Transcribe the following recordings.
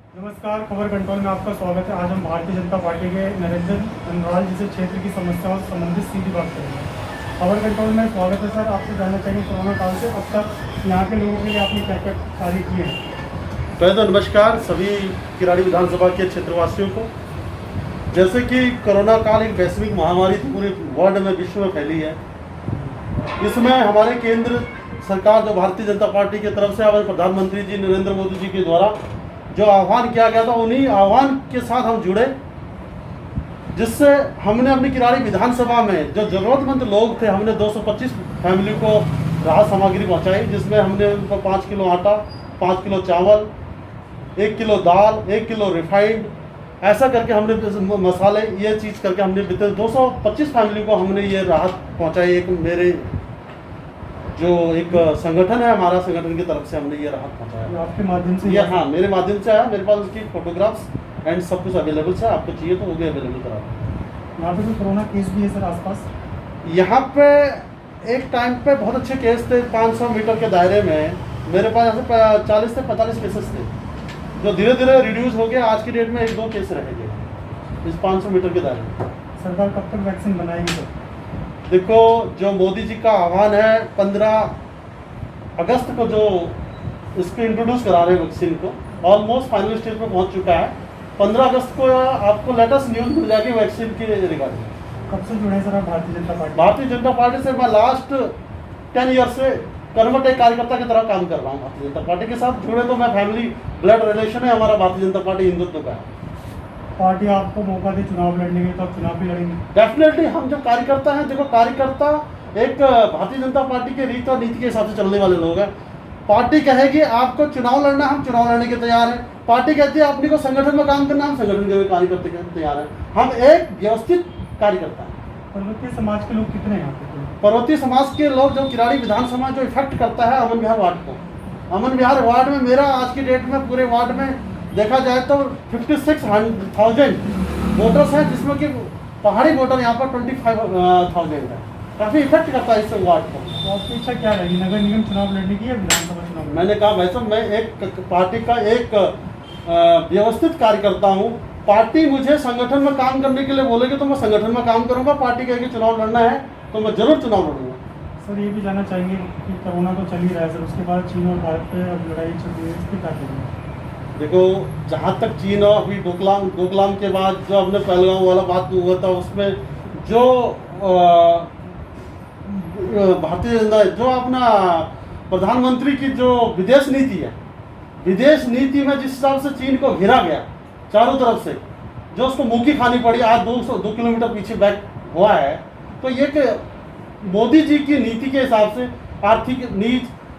नमस्कार, खबर कंट्रोल में आपका स्वागत है। आज हम भारतीय जनता पार्टी के नरेंद्र नंदवाल जैसे क्षेत्र की समस्याओं से संबंधित सीधी बात करेंगे। खबर कंट्रोल में स्वागत है सर। आपसे जानना चाहिए कोरोना काल से अब तक यहाँ के लोगों के लिए आपने क्या क्या कार्य किए हैं। पहले तो नमस्कार सभी किराड़ी विधानसभा के क्षेत्रवासियों को। जैसे कि कोरोना काल एक वैश्विक महामारी पूरे वर्ल्ड में, विश्व में फैली है। इसमें हमारे केंद्र सरकार जो भारतीय जनता पार्टी की तरफ से हमारे प्रधानमंत्री जी नरेंद्र मोदी जी के द्वारा जो आह्वान किया गया था, उन्हीं आह्वान के साथ हम जुड़े, जिससे हमने अपनी किराड़ी विधानसभा में जो ज़रूरतमंद लोग थे, हमने 225 फैमिली को राहत सामग्री पहुंचाई, जिसमें हमने उनको 5 किलो आटा, 5 किलो चावल, 1 किलो दाल, 1 किलो रिफाइंड, ऐसा करके हमने मसाले, ये चीज़ करके हमने 225 फैमिली को हमने ये राहत पहुंचाई। एक मेरे जो एक संगठन है, हमारा संगठन की तरफ से हमने ये राहत पहुंचाया। आपके माध्यम से ये हाँ, मेरे माध्यम से आया। मेरे पास उसकी फोटोग्राफ्स एंड सब कुछ अवेलेबल है। आपको चाहिए तो वो भी अवेलेबल करा दूँ। यहाँ पे कोई कोरोना केस भी है सर आसपास? यहाँ पे एक टाइम पे बहुत अच्छे केस थे। 500 मीटर के दायरे में मेरे पास यहाँ से 40 से 45 केसेस थे, जो धीरे धीरे रिड्यूस हो गया। आज की डेट में 1-2 केस रह गए इस 500 मीटर के दायरे में। सरकार कब तक वैक्सीन बनाएगी सर? देखो, जो मोदी जी का आह्वान है, 15 अगस्त को जो इसको इंट्रोड्यूस करा रहे हैं वैक्सीन को, ऑलमोस्ट फाइनल स्टेज पर पहुंच चुका है। 15 अगस्त को आपको लेटेस्ट न्यूज़ मिल जाएगी वैक्सीन के रिगार्डिंग। कब से जुड़े सर आप भारतीय जनता पार्टी? भारतीय जनता पार्टी से मैं लास्ट 10 ईयर से कर्मठ एक कार्यकर्ता की तरह काम कर रहा हूँ। भारतीय जनता पार्टी के साथ जुड़े तो मैं फैमिली ब्लड रिलेशन है हमारा। भारतीय जनता पार्टी हिंदुत्व का है। पार्टी आपको मौका दे चुनाव लड़ने के, तो आप चुनाव भी लड़ेंगे? डेफिनेटली। हम जो कार्यकर्ता हैं, देखो, कार्यकर्ता एक भारतीय जनता पार्टी के रीत और नीति के हिसाब से चलने वाले लोग हैं। पार्टी कहेगी आपको चुनाव लड़ना, हम चुनाव लड़ने के तैयार हैं। पार्टी कहती है अपनी को संगठन में काम करना, हम संगठन के कार्यकर्ता के तैयार हैं। हम एक व्यवस्थित कार्यकर्ता हैं। पर्वतीय समाज के लोग कितने हैं यहाँ पे? पर्वतीय समाज के लोग जो किराड़ी विधानसभा जो इफेक्ट करता है अमन विहार वार्ड को, अमन विहार वार्ड में मेरा आज की डेट में पूरे वार्ड में देखा जाए तो 56,000 वोटर्स हैं, जिसमें कि पहाड़ी वोटर यहाँ पर 25,000 है। काफ़ी इफेक्ट करता है इस वार्ड को। तो आपकी इच्छा क्या रहेगी, नगर निगम चुनाव लड़ने की या विधानसभा चुनाव? मैंने कहा भाई साहब, मैं एक पार्टी का एक व्यवस्थित कार्यकर्ता हूँ। पार्टी मुझे संगठन में काम करने के लिए बोलेगी तो मैं संगठन में काम करूँगा। पार्टी कहेगी चुनाव लड़ना है तो मैं जरूर चुनाव लड़ूंगा। सर, ये भी जानना चाहेंगे कि कोरोना तो चल ही रहा है सर, उसके बाद चीन और भारत पे अब लड़ाई चल रही है, इस पर क्या करेंगे? देखो, जहाँ तक चीन और अभी डोकलाम के बाद जो हमने पहलगाम वाला बात हुआ था, उसमें जो भारतीय जनता जो अपना प्रधानमंत्री की जो विदेश नीति है, विदेश नीति में जिस हिसाब से चीन को घेरा गया चारों तरफ से, जो उसको मुँह की खानी पड़ी, आज 2 किलोमीटर पीछे बैक हुआ है। तो ये कि मोदी जी की नीति के हिसाब से आर्थिक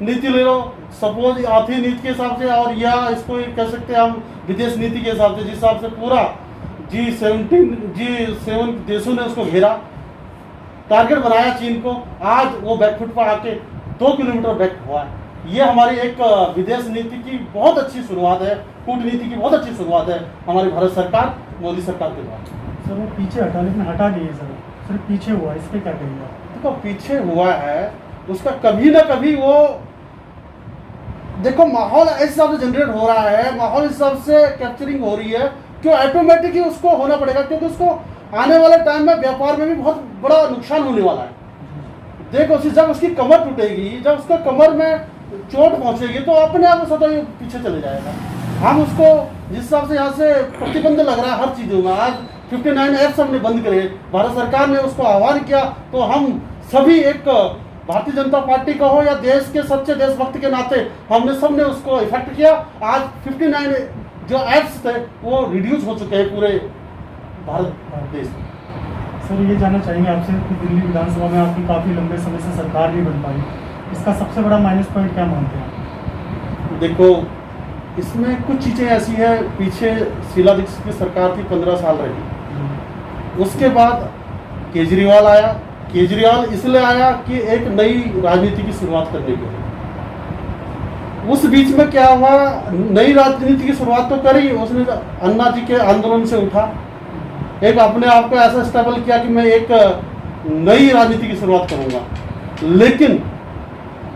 नीति ले लो, सपोज आर्थिक नीति के हिसाब से, और या इसको कह सकते हैं हम विदेश नीति के हिसाब से, जिस हिसाब से पूरा G7 देशों ने उसको घेरा, टारगेट बनाया चीन को। आज वो बैकफुट पर आके 2 किलोमीटर बैक हुआ है। ये हमारी एक विदेश नीति की बहुत अच्छी शुरुआत है, कूटनीति की बहुत अच्छी शुरुआत है हमारी भारत सरकार, मोदी सरकार के द्वारा। सर, वो पीछे हटा, लेकिन हटा नहीं है सर, सिर्फ पीछे हुआ है, इस पर क्या कहेंगे आप? देखो, पीछे हुआ है, उसका कभी ना कभी वो, देखो, माहौल इस हिसाब से जनरेट हो रहा है, माहौल इस हिसाब से कैप्चरिंग हो रही है, क्यों ऑटोमेटिक ही उसको होना पड़ेगा, क्योंकि उसको आने वाले टाइम में व्यापार में भी बहुत बड़ा नुकसान होने वाला है। देखो, जब उसकी कमर टूटेगी, जब उसका कमर में चोट पहुंचेगी, तो अपने आप वो सदा पीछे चले जाएगा। हम उसको जिस हिसाब से यहाँ से प्रतिबंध लग रहा है हर चीज़ों में, आज 59 एक्ट हमने बंद करे, भारत सरकार ने उसको आह्वान किया, तो हम सभी एक भारतीय जनता पार्टी का हो या देश के सच्चे देशभक्त के नाते हमने सबने उसको इफेक्ट किया। आज 59 जो एक्ट्स थे वो रिड्यूस हो चुके हैं पूरे भारत देश में। सर, ये जानना चाहेंगे आपसे कि दिल्ली विधानसभा में आपकी काफ़ी लंबे समय से सरकार नहीं बन पाई, इसका सबसे बड़ा माइनस पॉइंट क्या मानते हैं? देखो, इसमें कुछ चीज़ें ऐसी हैं, पीछे शीला दीक्षित की सरकार थी, 15 साल रही। उसके बाद केजरीवाल आया। केजरीवाल इसलिए आया कि एक नई राजनीति की शुरुआत करने के लिए। उस बीच में क्या हुआ, नई राजनीति की शुरुआत तो करी उसने, अन्ना जी के आंदोलन से उठा, एक अपने आप को ऐसा स्टेबल किया कि मैं एक नई राजनीति की शुरुआत करूंगा। लेकिन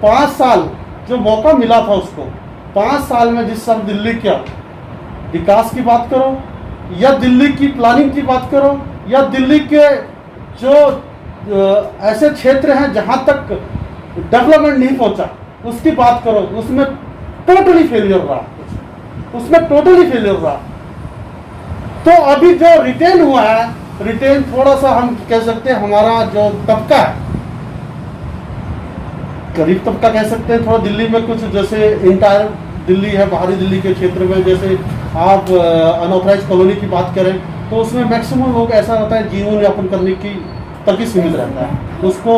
5 साल जो मौका मिला था उसको, 5 साल में जिस साल दिल्ली किया, विकास की बात करो या दिल्ली की प्लानिंग की बात करो या दिल्ली के जो ऐसे क्षेत्र हैं जहां तक डेवलपमेंट नहीं पहुंचा उसकी बात करो, उसमें टोटली फेलियर रहा, उसमें टोटली फेलियर रहा। तो अभी जो रिटेन हुआ है, रिटेन थोड़ा सा हम कह सकते हैं हमारा जो तबका है, गरीब तबका कह सकते हैं, थोड़ा दिल्ली में कुछ जैसे इंटायर दिल्ली है, बाहरी दिल्ली के क्षेत्र में जैसे आप अनऑथराइज कॉलोनी की बात करें तो उसमें मैक्सिमम लोग ऐसा रहता है जीवन यापन करने की तक ही सीमित रहता है, उसको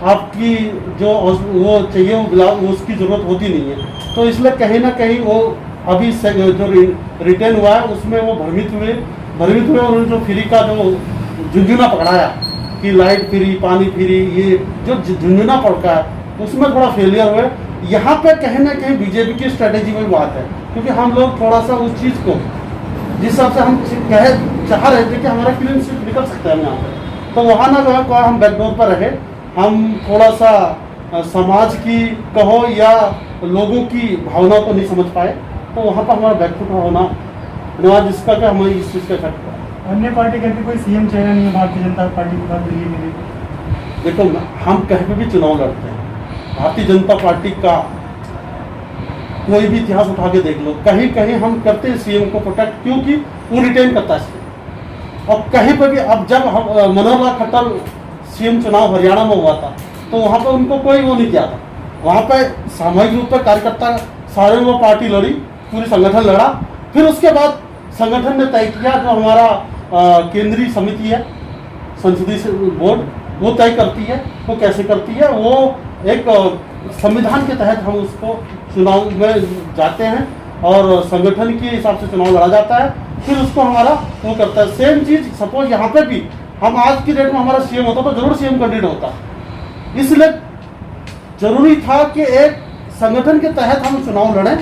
आपकी जो वो चाहिए वो उसकी ज़रूरत होती नहीं है। तो इसलिए कहीं ना कहीं वो अभी जो रिटेन हुआ है उसमें वो भ्रमित हुए और उन्होंने जो फ्री का जो झुंझुना पकड़ाया कि लाइट फ्री, पानी फ्री, ये जो झुंझुना पड़का है उसमें थोड़ा फेलियर हुए। यहाँ पे कहीं ना कहीं बीजेपी की स्ट्रेटेजी में बात है, क्योंकि हम लोग थोड़ा सा उस चीज़ को जिस हिसाब से हम चाह रहे थे कि हमारा क्लीन स्वीप निकल सकता है यहाँ पे, तो वहाँ ना जो है हम बैकडोर पर रहे, हम थोड़ा सा समाज की कहो या लोगों की भावनाओं को नहीं समझ पाए, तो वहाँ पर हमारा बैकफुट होना नवाज जिसका क्या हमें इस चीज़ का इफेक्ट पड़ा। अन्य पार्टी कहती कोई सीएम चेहरा नहीं है भारतीय जनता पार्टी के बाद दिल्ली में। देखो हम कहीं पे भी चुनाव लड़ते हैं, भारतीय जनता पार्टी का कोई भी इतिहास उठा के देख लो, कहीं कहीं हम करते हैं सीएम को प्रोटेक्ट, क्योंकि वो रिटेन करता है सीएम। और कहीं पे भी अब जब हम मनोहर लाल खट्टर सीएम चुनाव हरियाणा में हुआ था तो वहाँ पे उनको कोई वो नहीं किया था, वहाँ पे सामूहिक रूप से कार्यकर्ता सारे वो पार्टी लड़ी, पूरी संगठन लड़ा। फिर उसके बाद संगठन ने तय किया, जो हमारा केंद्रीय समिति है, संसदीय बोर्ड, वो तय करती है, वो कैसे करती है, वो एक संविधान के तहत हम उसको चुनाव में जाते हैं और संगठन के हिसाब से चुनाव लड़ा जाता है, फिर उसको हमारा वो करता है। सेम चीज़ सपोज यहाँ पे भी हम आज की डेट में हमारा सीएम होता तो जरूर सीएम कैंडिडेट होता, इसलिए जरूरी था कि एक संगठन के तहत हम चुनाव लड़ें।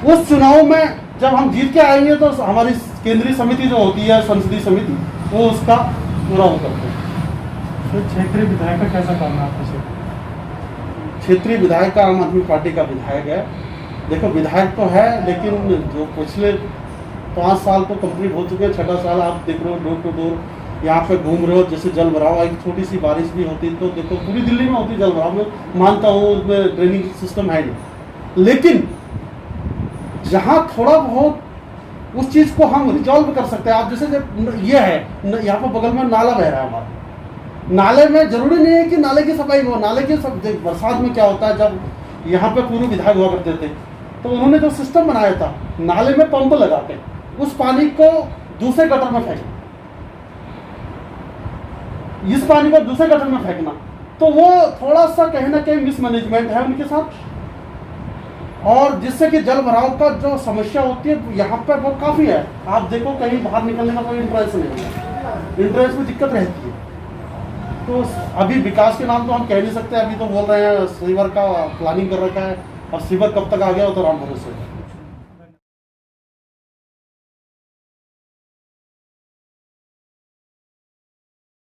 उस चुनाव में जब हम जीत के आएंगे तो हमारी केंद्रीय समिति जो होती है, संसदीय समिति, वो उसका पूरा वो करते हैं। तो क्षेत्रीय विधायक का कैसा काम है आपका? क्षेत्रीय विधायक का आम आदमी पार्टी का विधायक है। देखो विधायक तो है, लेकिन जो पिछले 5 साल तो कंप्लीट हो चुके हैं, 6वां साल आप देख रहे हो, डोर टू डोर यहाँ पे घूम रहे हो। जैसे जल भराव, एक छोटी सी बारिश भी होती तो देखो पूरी दिल्ली में होती जल भराव में, मानता हूँ उसमें ड्रेनेज सिस्टम है नहीं, लेकिन जहाँ थोड़ा बहुत उस चीज़ को हम रिजॉल्व कर सकते हैं। आप जैसे जब ये है यहाँ पर बगल में नाला बह रहा है हमारा, नाले में जरूरी नहीं है कि नाले की सफाई हो, नाले की सब बरसात में क्या होता है, जब यहाँ पे पूर्व विधायक हुआ करते थे तो उन्होंने जो सिस्टम बनाया था नाले में पंप लगा के उस पानी को दूसरे गटर में फेंकना, इस पानी को दूसरे गटर में फेंकना, तो वो थोड़ा सा कहीं ना कहीं मिसमैनेजमेंट है उनके साथ, और जिससे कि जल भराव का जो समस्या होती है यहाँ पर वो काफ़ी है। आप देखो कहीं बाहर निकलने का कोई इंट्रेंस नहीं है, इंट्रेंस में दिक्कत रहती है। तो अभी विकास के नाम तो हम कह नहीं सकते, अभी तो बोल रहे हैं सीवर का प्लानिंग कर रखा है, और सीवर कब तक आ गया हो तो राम भरोसे।